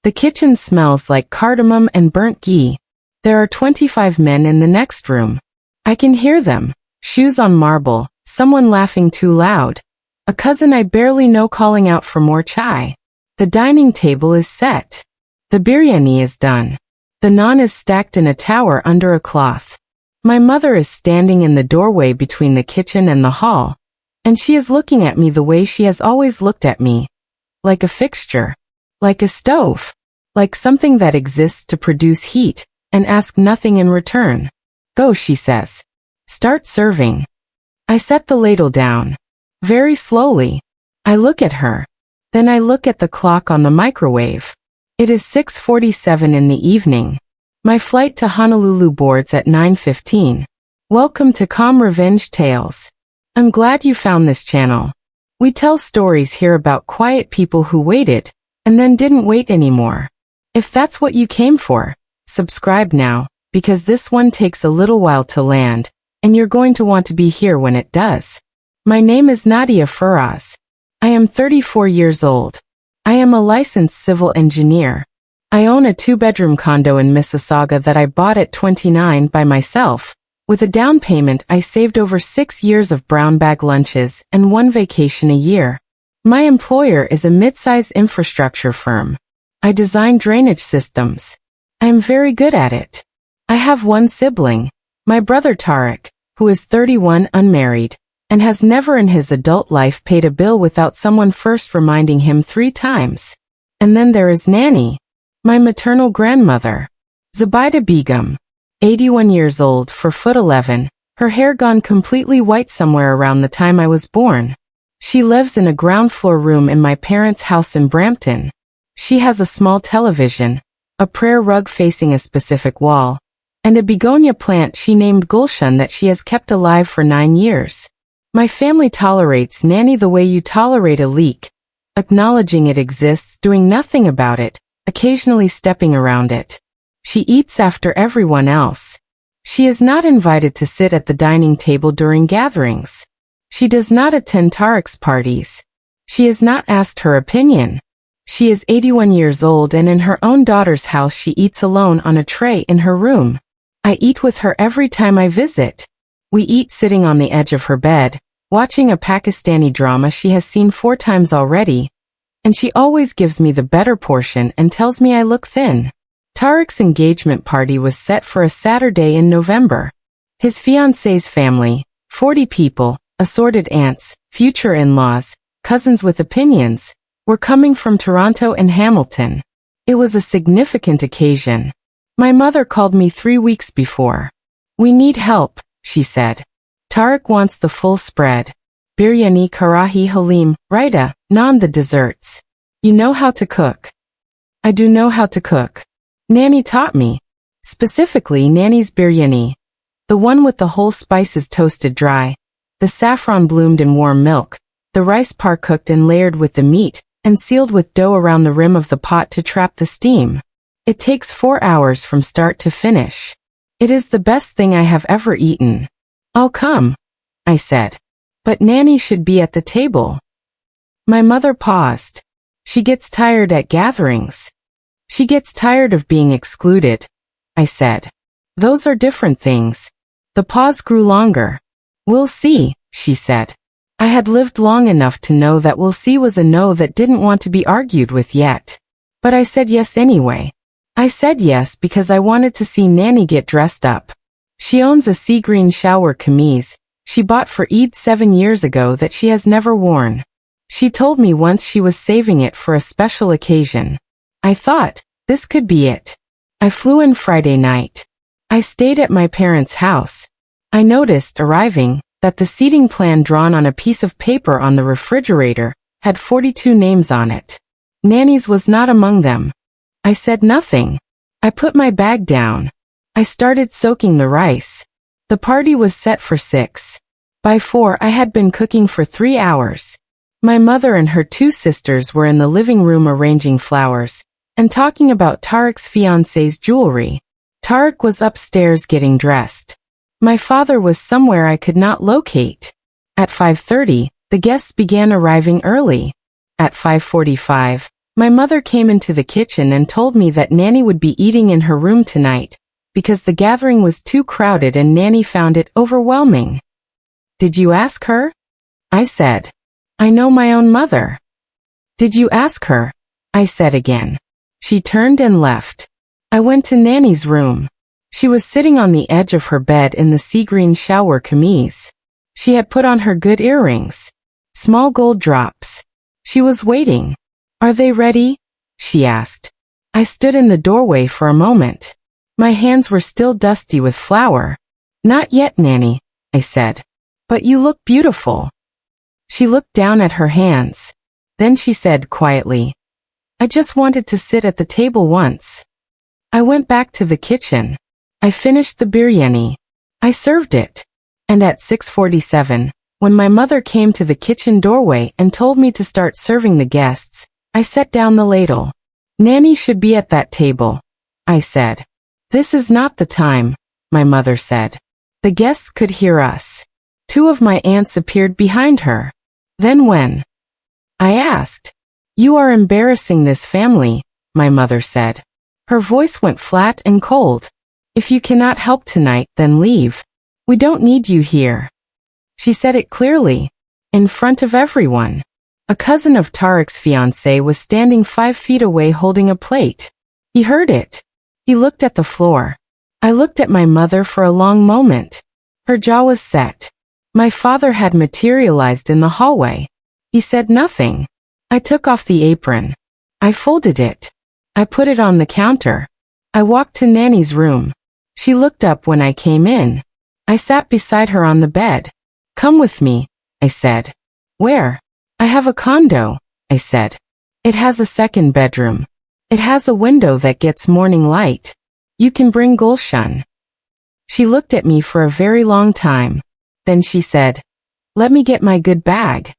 The kitchen smells like cardamom and burnt ghee. There are 25 men in the next room. I can hear them. Shoes on marble, someone laughing too loud. A cousin I barely know calling out for more chai. The dining table is set. The biryani is done. The naan is stacked in a tower under a cloth. My mother is standing in the doorway between the kitchen and the hall, and she is looking at me the way she has always looked at me. Like a fixture. Like a stove. Like something that exists to produce heat, and ask nothing in return. Go, she says. Start serving. I set the ladle down. Very slowly. I look at her. Then I look at the clock on the microwave. It is 6:47 in the evening. My flight to Honolulu boards at 9:15. Welcome to Calm Revenge Tales. I'm glad you found this channel. We tell stories here about quiet people who waited, and then didn't wait anymore. If that's what you came for, subscribe now, because this one takes a little while to land, and you're going to want to be here when it does. My name is Nadia Faraz. I am 34 years old. I am a licensed civil engineer. I own a 2-bedroom condo in Mississauga that I bought at 29 by myself. With a down payment, I saved over 6 years of brown bag lunches and 1 vacation a year. My employer is a mid-size infrastructure firm. I design drainage systems. I am very good at it. I have 1 sibling, my brother Tariq, who is 31, unmarried, and has never in his adult life paid a bill without someone first reminding him 3 times. And then there is Nanny, my maternal grandmother, Zubaida Begum, 81 years old, 4'11", her hair gone completely white somewhere around the time I was born. She lives in a ground floor room in my parents' house in Brampton. She has a small television, a prayer rug facing a specific wall, and a begonia plant she named Gulshan that she has kept alive for 9 years. My family tolerates Nanny the way you tolerate a leak, acknowledging it exists, doing nothing about it, occasionally stepping around it. She eats after everyone else. She is not invited to sit at the dining table during gatherings. She does not attend Tariq's parties. She is not asked her opinion. She is 81 years old, and in her own daughter's house she eats alone on a tray in her room. I eat with her every time I visit. We eat sitting on the edge of her bed, watching a Pakistani drama she has seen 4 times already, and she always gives me the better portion and tells me I look thin. Tariq's engagement party was set for a Saturday in November. His fiancée's family, 40 people, assorted aunts, future in-laws, cousins with opinions, were coming from Toronto and Hamilton. It was a significant occasion. My mother called me 3 weeks before. We need help, she said. Tariq wants the full spread. Biryani, karahi, halim, raita, naan, the desserts. You know how to cook. I do know how to cook. Nanny taught me. Specifically Nanny's biryani. The one with the whole spices toasted dry. The saffron bloomed in warm milk. The rice par-cooked and layered with the meat, and sealed with dough around the rim of the pot to trap the steam. It takes 4 hours from start to finish. It is the best thing I have ever eaten. I'll come, I said. But Nanny should be at the table. My mother paused. She gets tired at gatherings. She gets tired of being excluded, I said. Those are different things. The pause grew longer. We'll see, she said. I had lived long enough to know that we'll see was a no that didn't want to be argued with yet. But I said yes anyway. I said yes because I wanted to see Nanny get dressed up. She owns a sea green shower kameez she bought for Eid 7 years ago that she has never worn. She told me once she was saving it for a special occasion. I thought, this could be it. I flew in Friday night. I stayed at my parents' house. I noticed, arriving, that the seating plan drawn on a piece of paper on the refrigerator had 42 names on it. Nanny's was not among them. I said nothing. I put my bag down. I started soaking the rice. The party was set for 6. By 4 I had been cooking for 3 hours. My mother and her 2 sisters were in the living room arranging flowers and talking about Tariq's fiancée's jewelry. Tariq was upstairs getting dressed. My father was somewhere I could not locate. At 5:30, the guests began arriving early. At 5:45, My mother came into the kitchen and told me that Nanny would be eating in her room tonight, because the gathering was too crowded and Nanny found it overwhelming. Did you ask her? I said. I know my own mother. Did you ask her? I said again. She turned and left. I went to Nanny's room. She was sitting on the edge of her bed in the sea green shower camise. She had put on her good earrings. Small gold drops. She was waiting. Are they ready? She asked. I stood in the doorway for a moment. My hands were still dusty with flour. Not yet, Nanny, I said. But you look beautiful. She looked down at her hands. Then she said quietly, I just wanted to sit at the table once. I went back to the kitchen. I finished the biryani. I served it. And at 6:47, when my mother came to the kitchen doorway and told me to start serving the guests, I set down the ladle. Nanny should be at that table, I said. This is not the time, my mother said. The guests could hear us. Two of my aunts appeared behind her. Then when? I asked. You are embarrassing this family, my mother said. Her voice went flat and cold. If you cannot help tonight, then leave. We don't need you here. She said it clearly, in front of everyone. A cousin of Tariq's fiancée was standing 5 feet away holding a plate. He heard it. He looked at the floor. I looked at my mother for a long moment. Her jaw was set. My father had materialized in the hallway. He said nothing. I took off the apron. I folded it. I put it on the counter. I walked to Nanny's room. She looked up when I came in. I sat beside her on the bed. Come with me, I said. Where? I have a condo, I said. It has a second bedroom. It has a window that gets morning light. You can bring Gulshan. She looked at me for a very long time. Then she said, let me get my good bag.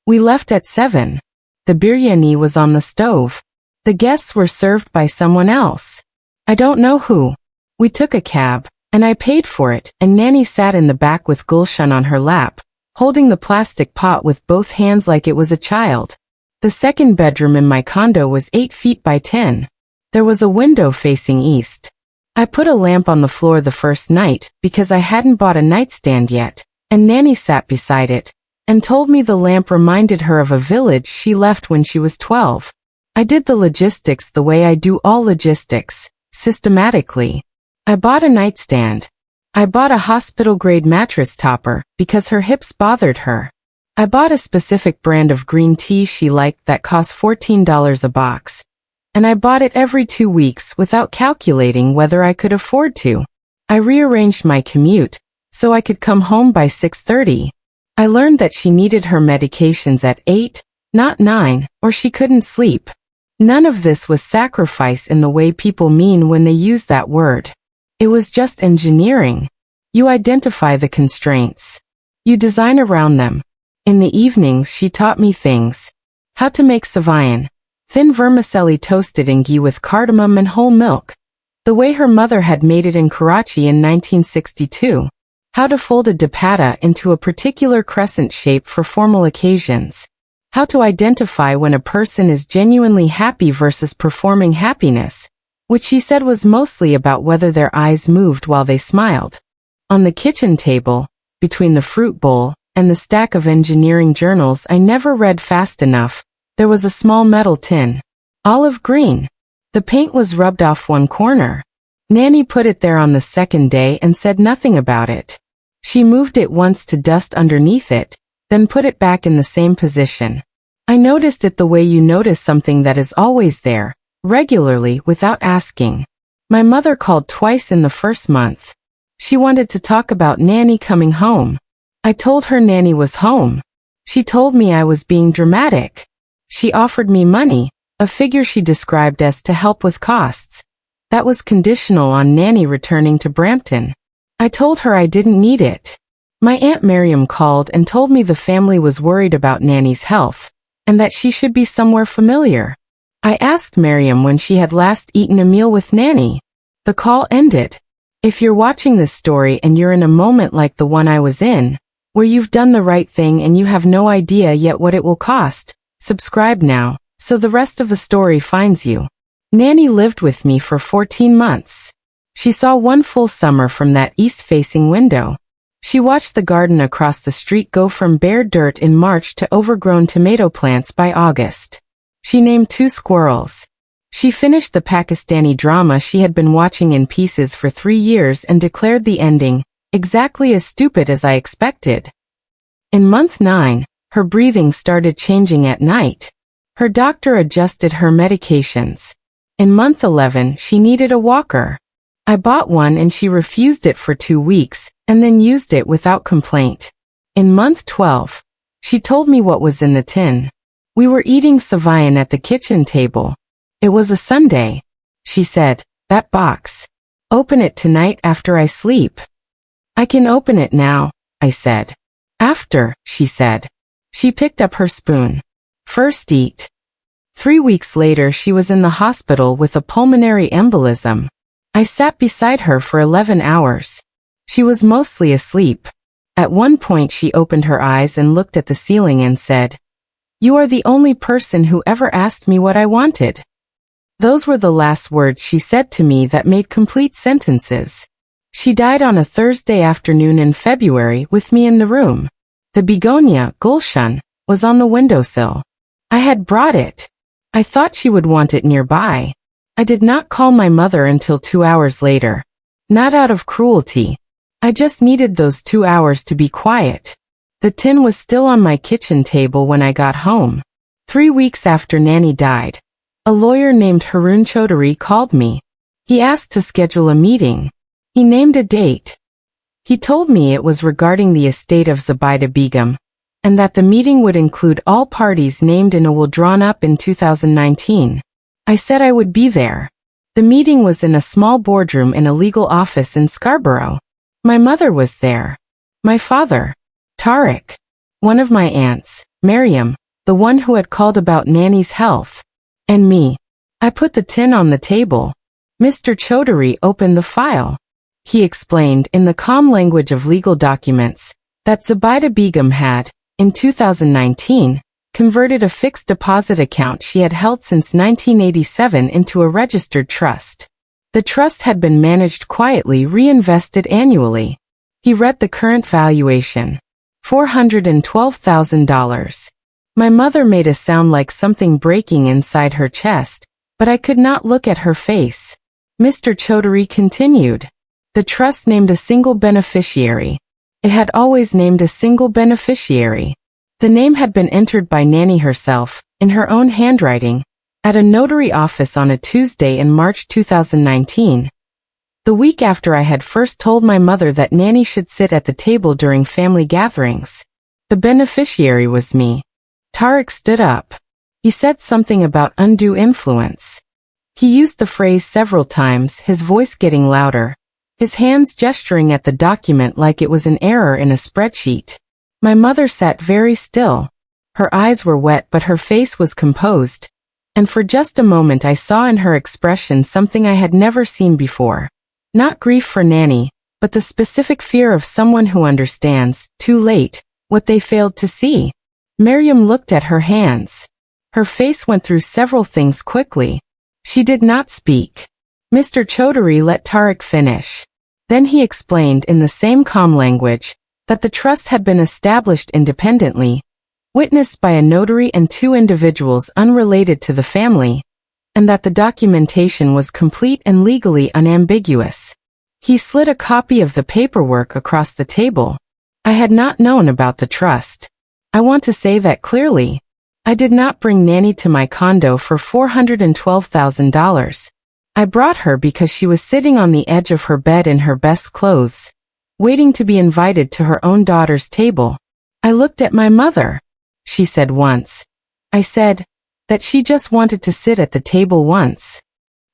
We left at 7. The biryani was on the stove. The guests were served by someone else. I don't know who. We took a cab, and I paid for it, and Nanny sat in the back with Gulshan on her lap, holding the plastic pot with both hands like it was a child. The second bedroom in my condo was 8 feet by 10. There was a window facing east. I put a lamp on the floor the first night because I hadn't bought a nightstand yet, and Nanny sat beside it and told me the lamp reminded her of a village she left when she was 12. I did the logistics the way I do all logistics, systematically. I bought a nightstand. I bought a hospital-grade mattress topper because her hips bothered her. I bought a specific brand of green tea she liked that cost $14 a box. And I bought it every 2 weeks without calculating whether I could afford to. I rearranged my commute so I could come home by 6:30. I learned that she needed her medications at 8, not 9, or she couldn't sleep. None of this was sacrifice in the way people mean when they use that word. It was just engineering. You identify the constraints. You design around them. In the evenings she taught me things. How to make saviyan, thin vermicelli toasted in ghee with cardamom and whole milk. The way her mother had made it in Karachi in 1962. How to fold a dupatta into a particular crescent shape for formal occasions. How to identify when a person is genuinely happy versus performing happiness, which she said was mostly about whether their eyes moved while they smiled. On the kitchen table, between the fruit bowl and the stack of engineering journals I never read fast enough, there was a small metal tin. Olive green. The paint was rubbed off one corner. Nanny put it there on the second day and said nothing about it. She moved it once to dust underneath it, then put it back in the same position. I noticed it the way you notice something that is always there, regularly without asking. My mother called twice in the first month. She wanted to talk about Nanny coming home. I told her Nanny was home. She told me I was being dramatic. She offered me money, a figure she described as to help with costs. That was conditional on Nanny returning to Brampton. I told her I didn't need it. My Aunt Miriam called and told me the family was worried about Nanny's health, and that she should be somewhere familiar. I asked Miriam when she had last eaten a meal with Nanny. The call ended. If you're watching this story and you're in a moment like the one I was in, where you've done the right thing and you have no idea yet what it will cost, subscribe now. So the rest of the story finds you. Nanny lived with me for 14 months. She saw one full summer from that east-facing window. She watched the garden across the street go from bare dirt in March to overgrown tomato plants by August. She named 2 squirrels. She finished the Pakistani drama she had been watching in pieces for 3 years and declared the ending, exactly as stupid as I expected. In month 9, her breathing started changing at night. Her doctor adjusted her medications. In month 11, she needed a walker. I bought one and she refused it for 2 weeks, and then used it without complaint. In month 12, she told me what was in the tin. We were eating Savayan at the kitchen table. It was a Sunday. She said, "That box. Open it tonight after I sleep." "I can open it now," I said. "After," she said. She picked up her spoon. "First eat." 3 weeks later she was in the hospital with a pulmonary embolism. I sat beside her for 11 hours. She was mostly asleep. At one point she opened her eyes and looked at the ceiling and said, "You are the only person who ever asked me what I wanted." Those were the last words she said to me that made complete sentences. She died on a Thursday afternoon in February with me in the room. The begonia, Gulshan, was on the windowsill. I had brought it. I thought she would want it nearby. I did not call my mother until 2 hours later. Not out of cruelty. I just needed those 2 hours to be quiet. The tin was still on my kitchen table when I got home. 3 weeks after Nanny died, a lawyer named Harun Chaudhary called me. He asked to schedule a meeting. He named a date. He told me it was regarding the estate of Zubaida Begum, and that the meeting would include all parties named in a will drawn up in 2019. I said I would be there. The meeting was in a small boardroom in a legal office in Scarborough. My mother was there. My father, Tariq. One of my aunts, Miriam, the one who had called about Nanny's health. And me. I put the tin on the table. Mr. Chaudhary opened the file. He explained in the calm language of legal documents that Zubaida Begum had, in 2019, converted a fixed deposit account she had held since 1987 into a registered trust. The trust had been managed quietly, reinvested annually. He read the current valuation. $412,000. My mother made a sound like something breaking inside her chest, but I could not look at her face. Mr. Chaudhary continued. The trust named a single beneficiary. It had always named a single beneficiary. The name had been entered by Nanny herself, in her own handwriting, at a notary office on a Tuesday in March 2019. The week after I had first told my mother that Nanny should sit at the table during family gatherings. The beneficiary was me. Tariq stood up. He said something about undue influence. He used the phrase several times, his voice getting louder, his hands gesturing at the document like it was an error in a spreadsheet. My mother sat very still. Her eyes were wet but her face was composed, and for just a moment I saw in her expression something I had never seen before. Not grief for Nanny, but the specific fear of someone who understands, too late, what they failed to see. Miriam looked at her hands. Her face went through several things quickly. She did not speak. Mr. Chaudhary let Tariq finish. Then he explained in the same calm language that the trust had been established independently, witnessed by a notary and 2 individuals unrelated to the family, and that the documentation was complete and legally unambiguous. He slid a copy of the paperwork across the table. I had not known about the trust. I want to say that clearly. I did not bring Nanny to my condo for $412,000. I brought her because she was sitting on the edge of her bed in her best clothes, waiting to be invited to her own daughter's table. I looked at my mother. She said once. I said that she just wanted to sit at the table once.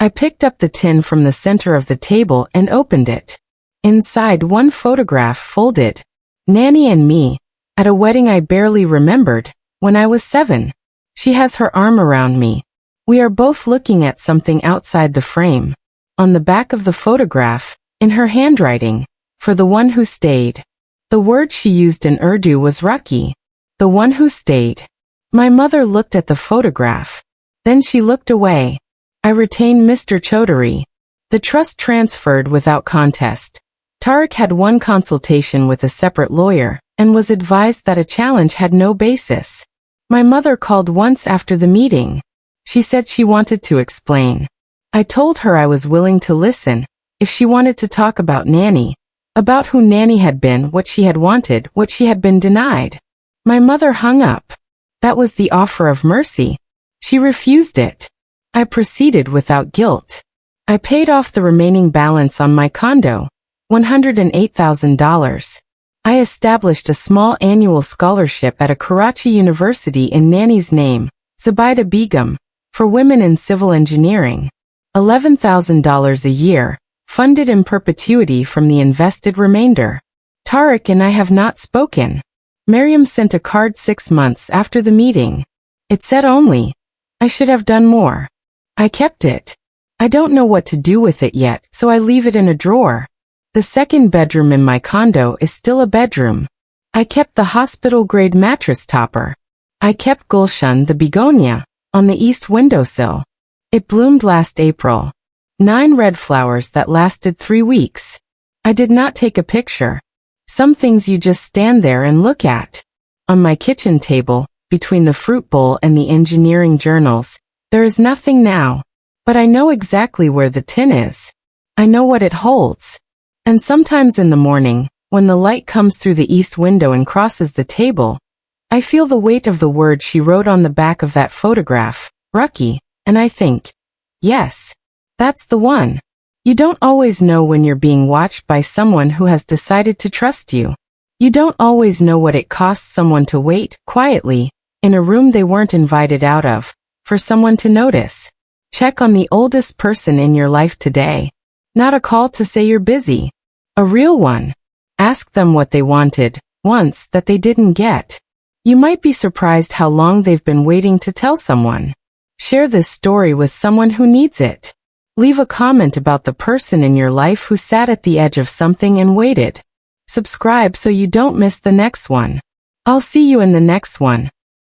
I picked up the tin from the center of the table and opened it. Inside, one photograph folded. Nanny and me, at a wedding I barely remembered, when I was 7. She has her arm around me. We are both looking at something outside the frame. On the back of the photograph, in her handwriting, for the one who stayed. The word she used in Urdu was Raki. The one who stayed. My mother looked at the photograph. Then she looked away. I retained Mr. Chaudhary. The trust transferred without contest. Tariq had one consultation with a separate lawyer, and was advised that a challenge had no basis. My mother called once after the meeting. She said she wanted to explain. I told her I was willing to listen, if she wanted to talk about Nanny, about who Nanny had been, what she had wanted, what she had been denied. My mother hung up. That was the offer of mercy. She refused it. I proceeded without guilt. I paid off the remaining balance on my condo, $108,000. I established a small annual scholarship at a Karachi university in Nanny's name, Zubaida Begum, for women in civil engineering. $11,000 a year, funded in perpetuity from the invested remainder. Tariq and I have not spoken. Miriam sent a card 6 months after the meeting. It said only, I should have done more. I kept it. I don't know what to do with it yet, so I leave it in a drawer. The second bedroom in my condo is still a bedroom. I kept the hospital-grade mattress topper. I kept Gulshan the begonia on the east windowsill. It bloomed last April. 9 red flowers that lasted 3 weeks. I did not take a picture. Some things you just stand there and look at. On my kitchen table, between the fruit bowl and the engineering journals, there is nothing now. But I know exactly where the tin is. I know what it holds. And sometimes in the morning, when the light comes through the east window and crosses the table, I feel the weight of the word she wrote on the back of that photograph, Rucky, and I think, yes, that's the one. You don't always know when you're being watched by someone who has decided to trust you. You don't always know what it costs someone to wait, quietly, in a room they weren't invited out of, for someone to notice. Check on the oldest person in your life today. Not a call to say you're busy. A real one. Ask them what they wanted, once, that they didn't get. You might be surprised how long they've been waiting to tell someone. Share this story with someone who needs it. Leave a comment about the person in your life who sat at the edge of something and waited. Subscribe so you don't miss the next one. I'll see you in the next one.